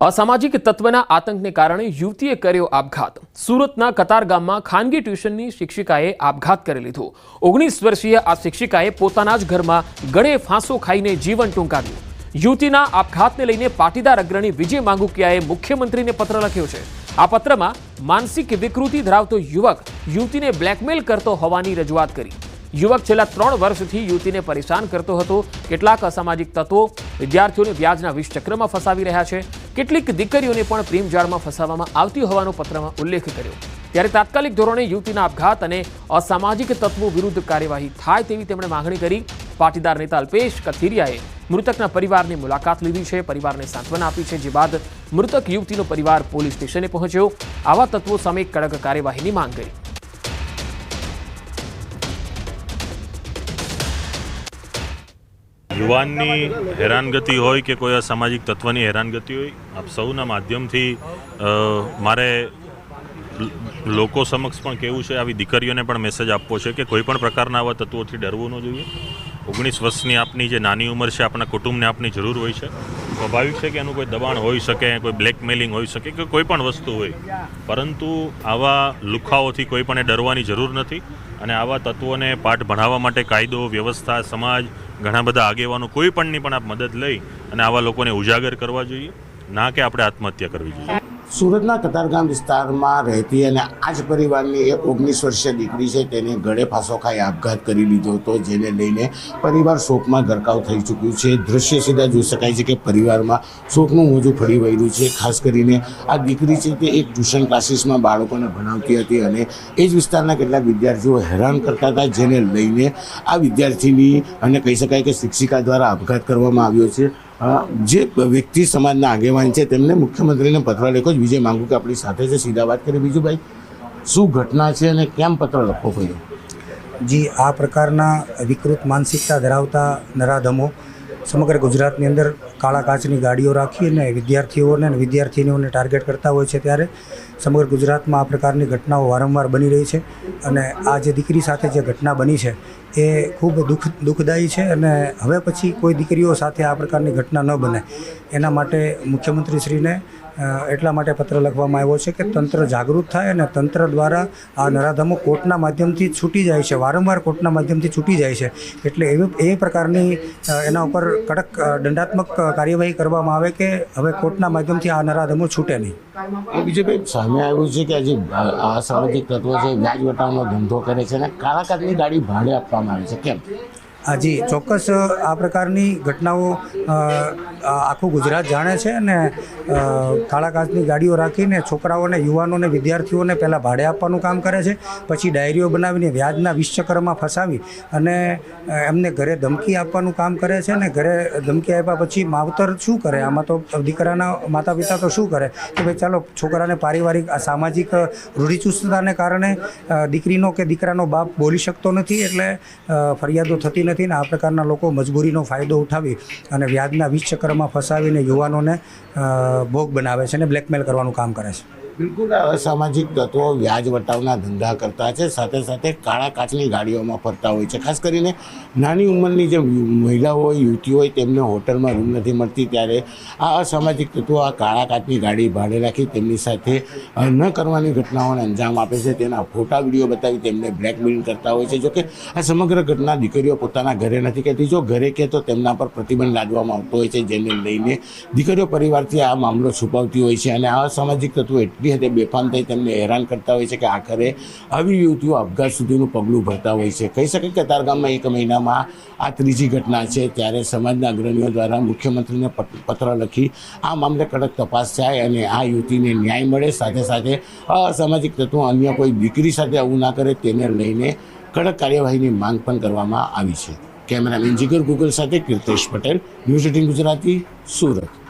અસામાજિક તત્વના આતંકને કારણે યુવતીએ કર્યો આપઘાત। સુરતના કતારગામમાં ખાનગી ટ્યુશનની શિક્ષિકાએ આપઘાત કરી લીધો। 19 વર્ષીય આ શિક્ષિકાએ પોતાના જ ઘરમાં ગળે ફાંસો ખાઈને જીવન ટૂંકાવ્યું। યુવતીના આપઘાતને લઈને પાટીદાર અગ્રણી વિજય માંગુકિયાએ મુખ્યમંત્રીને પત્ર લખ્યો છે। આ પત્રમાં માનસિક વિકૃતિ ધરાવતો યુવક યુવતીને બ્લેકમેલ કરતો હોવાની રજૂઆત કરી। યુવક છેલ્લા 3 વર્ષથી યુવતીને પરેશાન કરતો હતો। કેટલાક અસામાજિક તત્વો વિદ્યાર્થીઓને વ્યાજના વિષચક્રમાં ફસાવી રહ્યા છે। કેટલીક દીકરીઓને પણ પ્રેમજાળમાં ફસાવવામાં આવતી હોવાનો પત્રમાં ઉલ્લેખ કર્યો। ત્યારે તાત્કાલિક ધોરણે યુવતીના આપઘાત અને અસામાજિક તત્વો વિરુદ્ધ કાર્યવાહી થાય તેવી તેમણે માંગણી કરી। પાટીદાર નેતા અલ્પેશ કથિરિયાએ મૃતકના પરિવારની મુલાકાત લીધી છે, પરિવારને સાંત્વના આપી છે, જે બાદ મૃતક યુવતીનો પરિવાર પોલીસ સ્ટેશને પહોંચ્યો। આવા તત્વો સામે કડક કાર્યવાહીની માંગ કરી। યુવાનની હેરાનગતિ હોય કે કોઈ અસામાજિક તત્વની હેરાનગતિ હોય, આપ સૌના માધ્યમથી મારે લોકો સમક્ષ પણ કહેવું છે, આવી દીકરીઓને પણ મેસેજ આપવો છે કે કોઈ પણ પ્રકારના આવા તત્વોથી ડરવું ન જોઈએ। 19 વર્ષની આપની જે નાની ઉંમર છે, આપણા કુટુંબને આપની જરૂર હોય છે। સ્વાભાવિક છે કે એનું કોઈ દબાણ હોઈ શકે, કોઈ બ્લેકમેલિંગ હોઈ શકે કે કોઈ પણ વસ્તુ હોય, પરંતુ આવા લુખાઓથી કોઈ પણ ડરવાની જરૂર નથી। અને આવા તત્વોને પાઠ ભણાવવા માટે કાયદો, વ્યવસ્થા, સમાજ, ઘણા બધા આગેવાનો કોઈ પણની પણ આપ મદદ લઈ અને આવા લોકોને ઉજાગર કરવા જોઈએ, ના કે આપણે આત્મહત્યા કરવી જોઈએ। સુરતના કતારગામ વિસ્તારમાં રહેતી અને આ જ પરિવારની એક 19 વર્ષીય દીકરી છે, તેને ગળે ફાંસો ખાઈ આપઘાત કરી લીધો હતો, જેને લઈને પરિવાર શોકમાં ગરકાવ થઈ ચૂક્યું છે। દૃશ્ય સીધા જોઈ શકાય છે કે પરિવારમાં શોકનું મોજું ફરી વળ્યું છે। ખાસ કરીને આ દીકરી છે તે એક ટ્યુશન ક્લાસીસમાં બાળકોને ભણાવતી હતી અને એ જ વિસ્તારના કેટલાક વિદ્યાર્થીઓ હેરાન કરતા હતા, જેને લઈને આ વિદ્યાર્થીની અને કહી શકાય કે શિક્ષિકા દ્વારા આપઘાત કરવામાં આવ્યો છે। જે વ્યક્તિ સમાજના આગેવાન છે તેમને મુખ્યમંત્રીને પત્ર લખ્યો। વિજય માંગુકિયા આપણી સાથે છે, સીધા વાત કરી। બીજુભાઈ, શું ઘટના છે અને કેમ પત્ર લખવો પડ્યો? જી, આ પ્રકારના વિકૃત માનસિકતા ધરાવતા નરાધમો સમગ્ર ગુજરાતની અંદર કાળા કાચની ગાડીઓ રાખી અને વિદ્યાર્થીઓને અને વિદ્યાર્થીનીઓને ટાર્ગેટ કરતા હોય છે, ત્યારે સમગ્ર ગુજરાતમાં આ પ્રકારની ઘટનાઓ વારંવાર બની રહી છે। અને આ જે દીકરી સાથે જે ઘટના બની છે એ ખૂબ દુઃખદાયી છે અને હવે પછી કોઈ દીકરીઓ સાથે આ પ્રકારની ઘટના ન બને એના માટે મુખ્યમંત્રીશ્રીને એટલા માટે પત્ર લખવામાં આવ્યો છે કે તંત્ર જાગૃત થાય અને તંત્ર દ્વારા આ નરાધમો કોર્ટના માધ્યમથી છૂટી જાય છે, વારંવાર કોર્ટના માધ્યમથી છૂટી જાય છે। એટલે એ પ્રકારની એના ઉપર કડક દંડાત્મક કાર્યવાહી કરવામાં આવે કે હવે કોર્ટના માધ્યમથી આ નરાધમો છૂટે નહીં। બીજું ભાઈ, સામે આવ્યું છે કે આજે અસામાજિક તત્વો છે વ્યાજ વટાવનો ધંધો કરે છે અને કાળા કાચની ગાડી ભાડે આપવામાં આવે છે, કેમ? જી, ચોક્કસ આ પ્રકારની ઘટનાઓ આખું ગુજરાત જાણે છે અને કાળા કાચની ગાડીઓ રાખીને છોકરાઓને, યુવાનોને, વિદ્યાર્થીઓને પહેલાં ભાડે આપવાનું કામ કરે છે, પછી ડાયરીઓ બનાવીને વ્યાજના વિષચક્રમાં ફસાવી અને એમને ઘરે ધમકી આપવાનું કામ કરે છે। અને ઘરે ધમકી આપ્યા પછી માવતર શું કરે? આમાં તો દીકરાના માતા પિતા તો શું કરે કે ભાઈ ચાલો છોકરાને પારિવારિક આ સામાજિક રૂઢિચુસ્તતાને કારણે દીકરીનો કે દીકરાનો બાપ બોલી શકતો નથી, એટલે ફરિયાદો થતી નથી ને આ પ્રકારના લોકો મજબૂરીનો ફાયદો ઉઠાવી અને વ્યાજના વિષચક્રમાં ફસાવીને યુવાનોને ભોગ બનાવે છે અને બ્લેકમેલ કરવાનું કામ કરે છે। બિલકુલ, અસામાજિક તત્વો વ્યાજ વટાવના ધંધા કરતા છે, સાથે સાથે કાળા કાચની ગાડીઓમાં ફરતા હોય છે। ખાસ કરીને નાની ઉંમરની જે મહિલાઓ હોય, યુવતીઓ હોય, તેમને હોટલમાં રૂમ નથી મળતી, ત્યારે આ અસામાજિક તત્વો આ કાળા કાચની ગાડી ભાડે રાખી તેમની સાથે ન કરવાની ઘટનાઓને અંજામ આપે છે। તેના ફોટા વિડીયો બતાવી તેમને બ્લેકમેલિંગ કરતા હોય છે। જોકે આ સમગ્ર ઘટના દીકરીઓ પોતાના ઘરે નથી કહેતી, જો ઘરે કહે તો તેમના પર પ્રતિબંધ લાદવામાં આવતો હોય છે, જેને લઈને દીકરીઓ પરિવારથી આ મામલો છુપાવતી હોય છે અને આ અસામાજિક તત્વો એટલી હદે બેફામ થઈ તેમને હેરાન કરતા હોય છે કે આખરે આવી યુવતીઓ આપઘાત સુધીનું પગલું ભરતા હોય છે। કહી શકાય કે કતારગામમાં 1 મહિનામાં આ ત્રીજી ઘટના છે, ત્યારે સમાજના અગ્રણીઓ દ્વારા મુખ્યમંત્રીને પત્ર લખી આ મામલે કડક તપાસ થાય અને આ યુવતીને ન્યાય મળે। સાથે સાથે અસામાજિક તત્વો અન્ય કોઈ દીકરી સાથે આવું ના કરે તેને લઈને કડક કાર્યવાહીની માંગ પણ કરવામાં આવી છે। કેમેરામેન જીગર ગુગલ સાથે કીર્તેશ પટેલ, ન્યૂઝ 18 ગુજરાતી, સુરત।